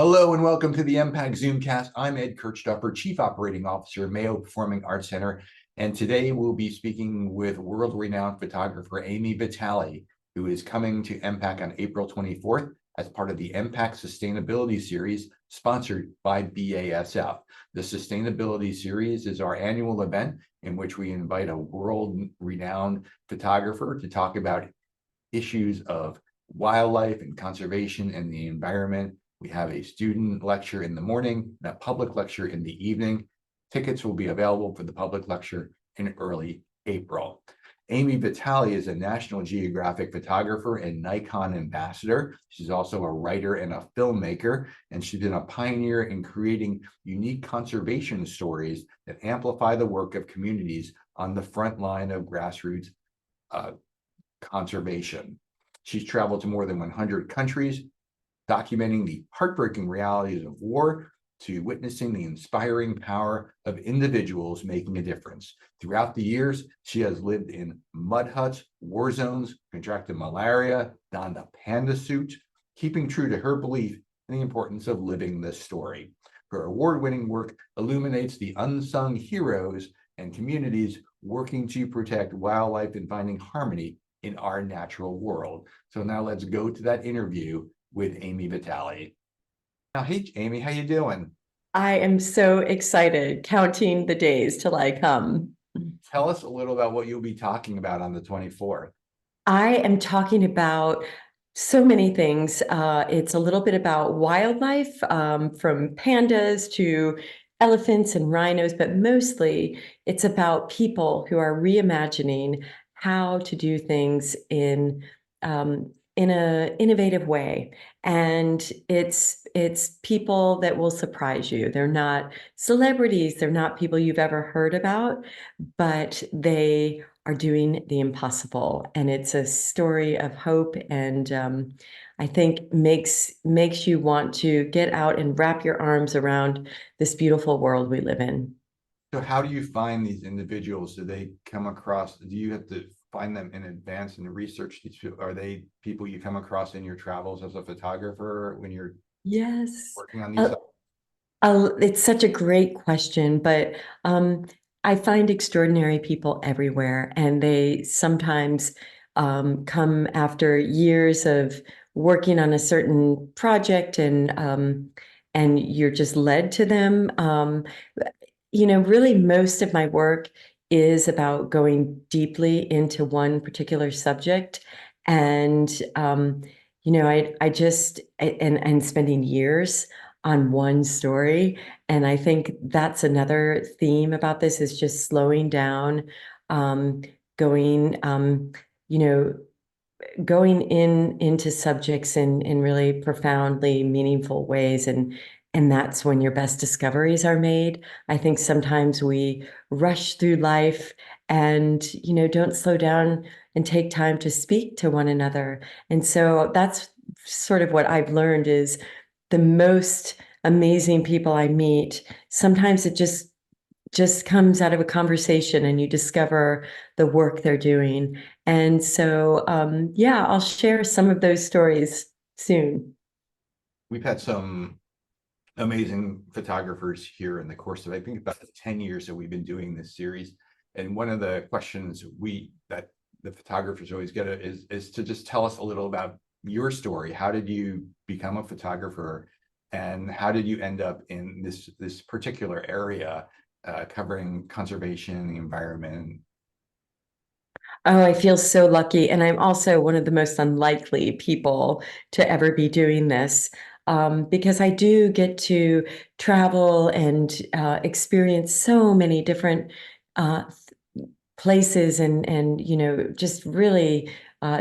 Hello and welcome to the MPAC Zoomcast. I'm Ed Kirchdoerffer, Chief Operating Officer, Mayo Performing Arts Center, and today we'll be speaking with world-renowned photographer Ami Vitale, who is coming to MPAC on April 24th as part of the MPAC Sustainability Series sponsored by BASF. The Sustainability Series is our annual event in which we invite a world-renowned photographer to talk about issues of wildlife and conservation and the environment. We have a student lecture in the morning and a public lecture in the evening. Tickets will be available for the public lecture in early April. Ami Vitale is a National Geographic photographer and Nikon ambassador. She's also a writer and a filmmaker, and she's been a pioneer in creating unique conservation stories that amplify the work of communities on the front line of grassroots conservation. She's traveled to more than 100 countries, documenting the heartbreaking realities of war to witnessing the inspiring power of individuals making a difference. Throughout the years, she has lived in mud huts, war zones, contracted malaria, donned a panda suit, keeping true to her belief in the importance of living the story. Her award-winning work illuminates the unsung heroes and communities working to protect wildlife and finding harmony in our natural world. So now let's go to that interview with Ami Vitale. Now, hey, Ami, how you doing? I am so excited, counting the days till I come. Tell us a little about what you'll be talking about on the 24th. I am talking about so many things. It's a little bit about wildlife, from pandas to elephants and rhinos, but mostly it's about people who are reimagining how to do things in an innovative way. And it's people that will surprise you. They're not celebrities, they're not people you've ever heard about, but they are doing the impossible. And it's a story of hope, and I think makes you want to get out and wrap your arms around this beautiful world we live in. So how do you find these individuals? Do you have to find them in advance in the research? Are they people you come across in your travels as a photographer when you're Yes. working on these? It's such a great question, but I find extraordinary people everywhere, and they sometimes come after years of working on a certain project, and you're just led to them. Really, most of my work is about going deeply into one particular subject, and I just and spending years on one story. And I think that's another theme about this, is just slowing down, going, going into subjects in really profoundly meaningful ways. And that's when your best discoveries are made. I think sometimes we rush through life and, don't slow down and take time to speak to one another. And so that's sort of what I've learned, is the most amazing people I meet, sometimes it just comes out of a conversation and you discover the work they're doing. And so, yeah, I'll share some of those stories soon. We've had some amazing photographers here in the course of, I think, about the 10 years that we've been doing this series. And one of the questions that the photographers always get is to just tell us a little about your story. How did you become a photographer, and how did you end up in this particular area covering conservation, the environment? Oh, I feel so lucky. And I'm also one of the most unlikely people to ever be doing this, because I do get to travel and experience so many different uh, places, and just really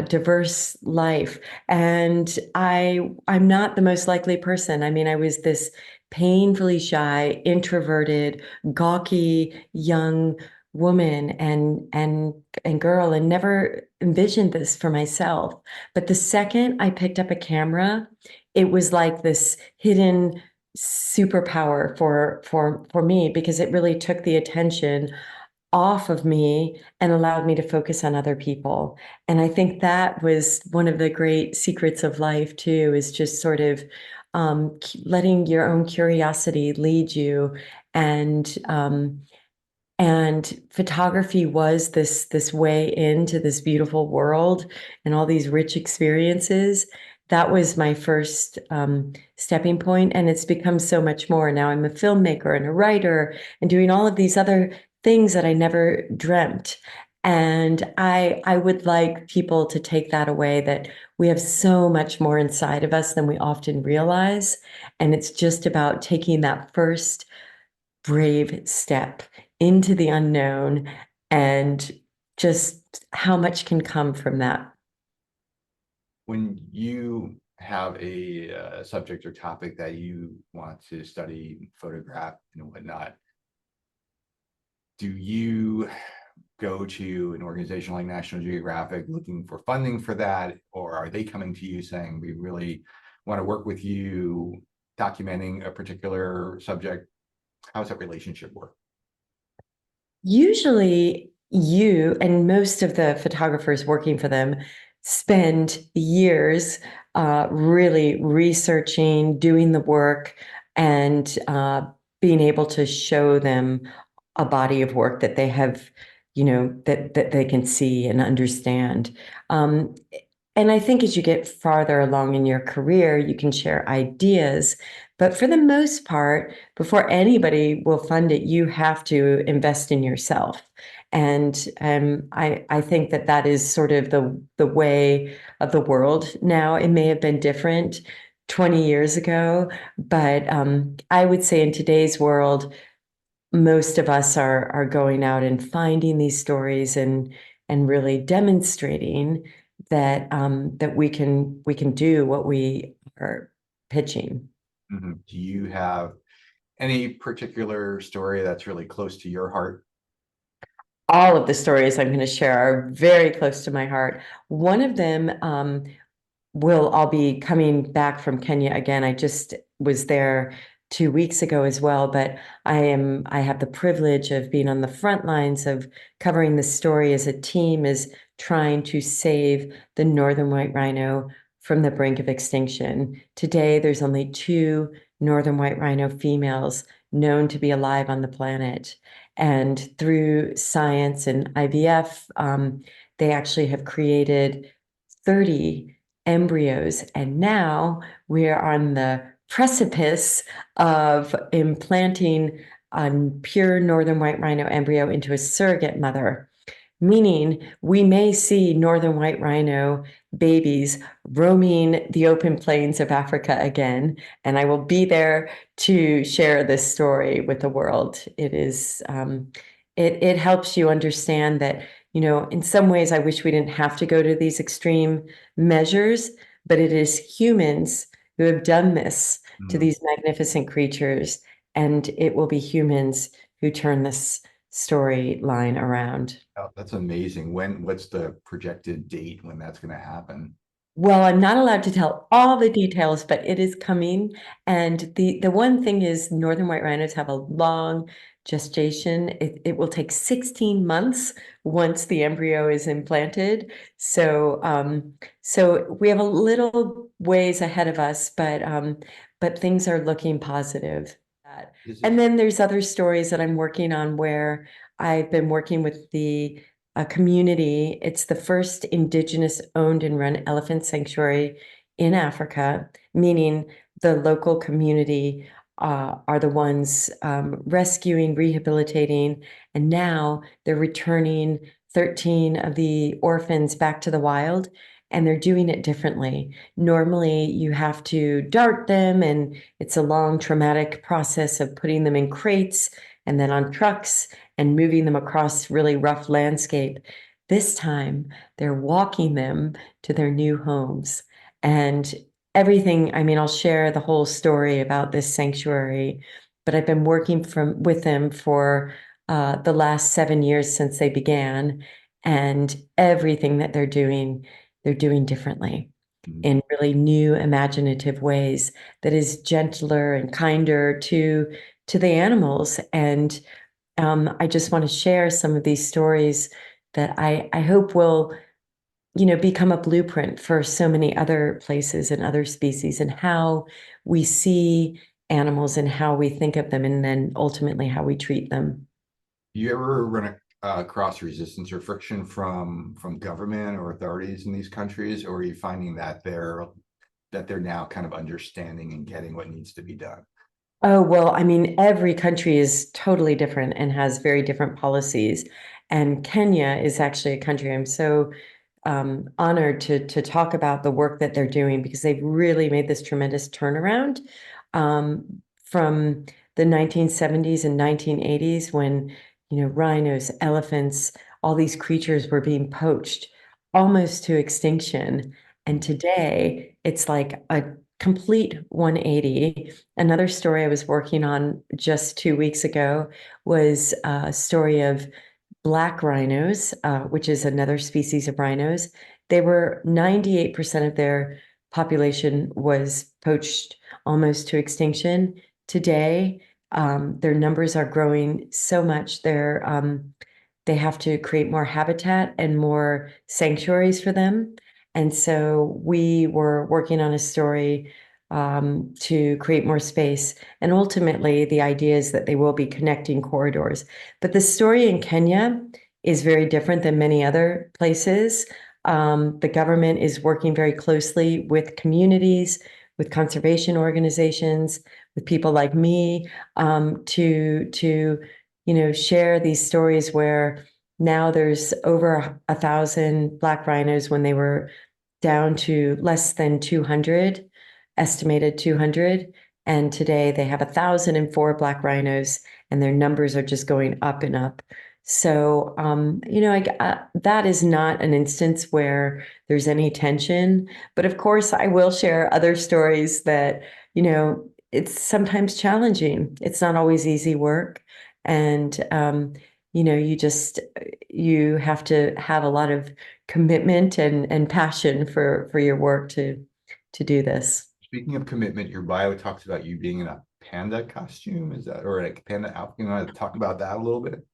diverse life. And I'm not the most likely person. I mean, I was this painfully shy, introverted, gawky young woman and girl, and never envisioned this for myself. But the second I picked up a camera, it was like this hidden superpower for me, because it really took the attention off of me and allowed me to focus on other people. And I think that was one of the great secrets of life too, is just sort of letting your own curiosity lead you. And photography was this way into this beautiful world and all these rich experiences. That was my first stepping point, and it's become so much more. Now I'm a filmmaker and a writer and doing all of these other things that I never dreamt. And I would like people to take that away, that we have so much more inside of us than we often realize. And it's just about taking that first brave step into the unknown, and just how much can come from that. When you have a subject or topic that you want to study, photograph, and whatnot, do you go to an organization like National Geographic looking for funding for that, or are they coming to you saying, we really want to work with you documenting a particular subject? How does that relationship work? Usually, you and most of the photographers working for them spend years really researching, doing the work, and being able to show them a body of work that they have, that they can see and understand. Um, and I think as you get farther along in your career, you can share ideas. But for the most part, before anybody will fund it, you have to invest in yourself. And I think that that is sort of the way of the world now. It may have been different 20 years ago, but I would say in today's world, most of us are going out and finding these stories and really demonstrating that that we can do what we are pitching. Do you have any particular story that's really close to your heart? All of the stories I'm going to share are very close to my heart. One of them I'll be coming back from Kenya again. I just was there 2 weeks ago as well, but I have the privilege of being on the front lines of covering the story as a team is trying to save the northern white rhino from the brink of extinction. Today, there's only 2 northern white rhino females known to be alive on the planet. And through science and IVF, they actually have created 30 embryos. And now we're on the precipice of implanting a pure northern white rhino embryo into a surrogate mother, meaning we may see northern white rhino babies roaming the open plains of Africa again. And I will be there to share this story with the world. It helps you understand that, in some ways, I wish we didn't have to go to these extreme measures, but it is humans who have done this to these magnificent creatures, and it will be humans who turn this storyline around. Oh, that's amazing. What's the projected date when that's going to happen? Well, I'm not allowed to tell all the details, but it is coming. And the one thing is northern white rhinos have a long gestation. It will take 16 months once the embryo is implanted. So we have a little ways ahead of us, but things are looking positive. Is And it then there's other stories that I'm working on where I've been working with the a community. It's the first indigenous owned and run elephant sanctuary in Africa, meaning the local community are the ones rescuing, rehabilitating, and now they're returning 13 of the orphans back to the wild, and they're doing it differently. Normally, you have to dart them, and it's a long, traumatic process of putting them in crates and then on trucks and moving them across really rough landscape. This time, they're walking them to their new homes. And everything, I mean, I'll share the whole story about this sanctuary, but I've been working with them for the last 7 years since they began. And everything that they're doing differently in really new, imaginative ways that is gentler and kinder to the animals. And I just want to share some of these stories that I hope will become a blueprint for so many other places and other species, and how we see animals and how we think of them, and then ultimately how we treat them. You ever run across resistance or friction from government or authorities in these countries, or are you finding that they're now kind of understanding and getting what needs to be done? Oh, well, I mean, every country is totally different and has very different policies. And Kenya is actually a country I'm so honored to talk about the work that they're doing, because they've really made this tremendous turnaround from the 1970s and 1980s, when rhinos, elephants, all these creatures were being poached almost to extinction. And today it's like a complete 180. Another story I was working on just 2 weeks ago was a story of black rhinos, which is another species of rhinos. They were 98% of their population was poached almost to extinction. Today, their numbers are growing so much. They have to create more habitat and more sanctuaries for them. And so we were working on a story to create more space. And ultimately, the idea is that they will be connecting corridors. But the story in Kenya is very different than many other places. The government is working very closely with communities, with conservation organizations, with people like me, to share these stories where now there's over 1,000 black rhinos when they were down to less than 200, estimated 200. And today they have 1,004 black rhinos, and their numbers are just going up and up. So, that is not an instance where there's any tension. But of course, I will share other stories that, it's sometimes challenging. It's not always easy work. And, you have to have a lot of commitment and passion for your work to do this. Speaking of commitment, your bio talks about you being in a panda costume. Is that, or like a panda outfit? You want to talk about that a little bit?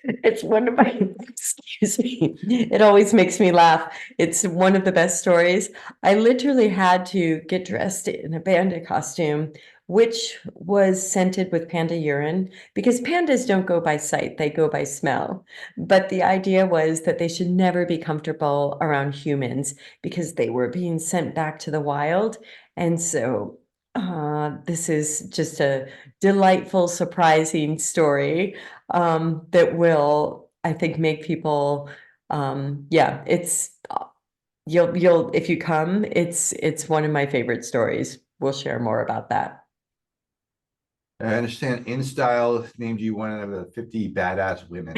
It's one of my, excuse me, it always makes me laugh. It's one of the best stories. I literally had to get dressed in a panda costume, which was scented with panda urine, because pandas don't go by sight, they go by smell. But the idea was that they should never be comfortable around humans because they were being sent back to the wild. And so this is just a delightful, surprising story that will, I think, make people, yeah, it's you'll if you come, it's one of my favorite stories. We'll share more about that. I understand InStyle named you one of the 50 badass women.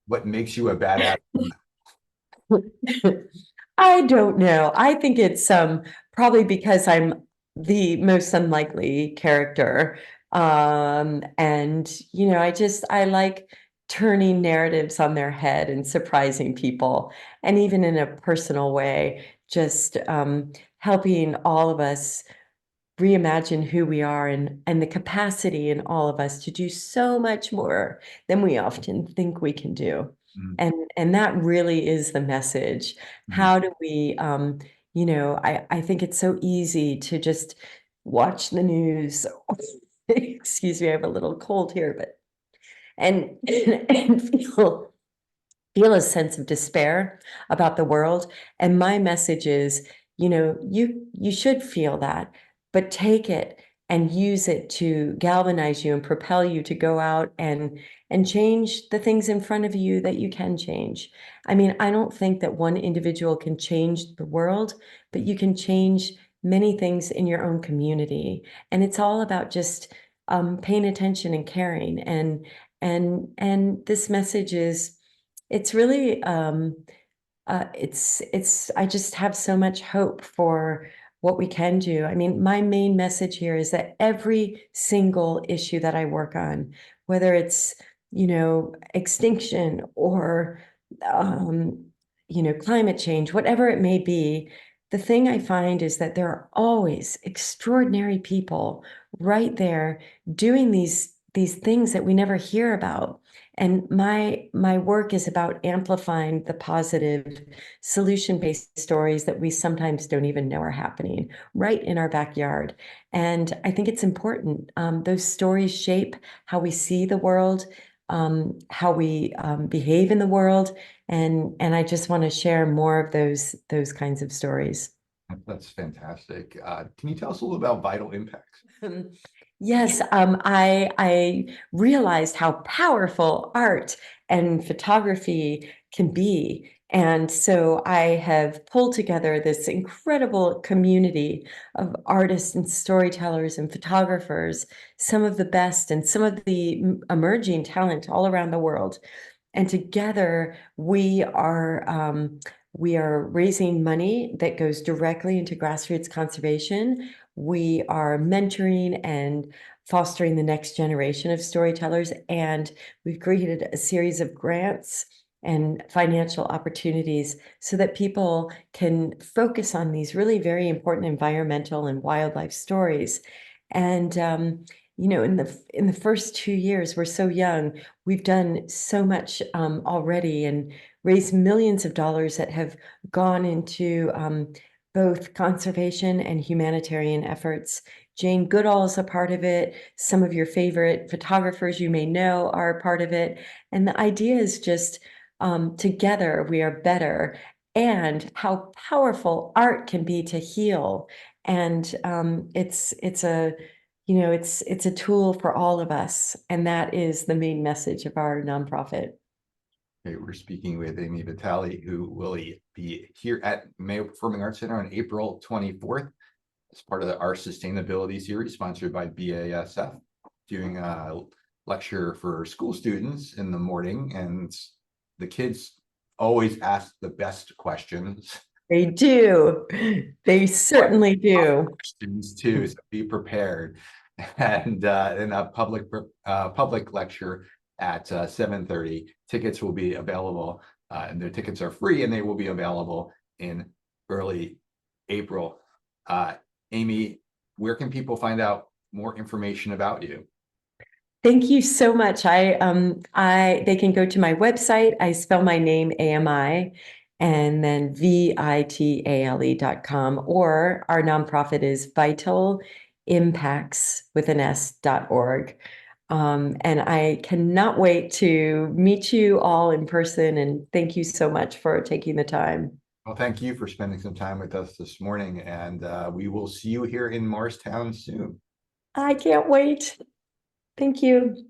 What makes you a badass woman? I don't know. I think it's probably because I'm the most unlikely character. And I like turning narratives on their head and surprising people, and even in a personal way, just helping all of us reimagine who we are, and the capacity in all of us to do so much more than we often think we can do. Mm, And that really is the message. mm. How do we I think it's so easy to just watch the news. Excuse me, I have a little cold here, but and and feel a sense of despair about the world. And my message is, you should feel that, but take it and use it to galvanize you and propel you to go out and change the things in front of you that you can change. I mean, I don't think that one individual can change the world, but you can change many things in your own community. And it's all about just paying attention and caring. And this message is, it's really it's I just have so much hope for what we can do. I mean, my main message here is that every single issue that I work on, whether it's extinction or climate change, whatever it may be, the thing I find is that there are always extraordinary people right there doing these things that we never hear about. And my work is about amplifying the positive solution-based stories that we sometimes don't even know are happening right in our backyard. And I think it's important. Those stories shape how we see the world, how we behave in the world. And I just want to share more of those kinds of stories. That's fantastic. Can you tell us a little about vital impacts? Yes, I realized how powerful art and photography can be. And so I have pulled together this incredible community of artists and storytellers and photographers, some of the best and some of the emerging talent all around the world. And together we are raising money that goes directly into grassroots conservation. We are mentoring and fostering the next generation of storytellers, and we've created a series of grants and financial opportunities so that people can focus on these really very important environmental and wildlife stories. And in the first 2 years, we're so young, we've done so much already and raised millions of dollars that have gone into both conservation and humanitarian efforts. Jane Goodall is a part of it. Some of your favorite photographers you may know are a part of it. And the idea is just together we are better, and how powerful art can be to heal. And it's a tool for all of us. And that is the main message of our nonprofit. Okay, we're speaking with Ami Vitale, who will be here at Mayo Performing Arts Center on April 24th as part of our sustainability series sponsored by BASF, doing a lecture for school students in the morning. And the kids always ask the best questions. They do. They certainly do. Questions too, so be prepared. And in a public lecture at 7:30. Tickets will be available, and the tickets are free, and they will be available in early April. Ami, where can people find out more information about you? Thank you so much. They can go to my website. I spell my name AMI and then vitale.com, or our nonprofit is Vital Impacts with an S.org. And I cannot wait to meet you all in person. And thank you so much for taking the time. Well, thank you for spending some time with us this morning, and we will see you here in Morristown soon. I can't wait. Thank you.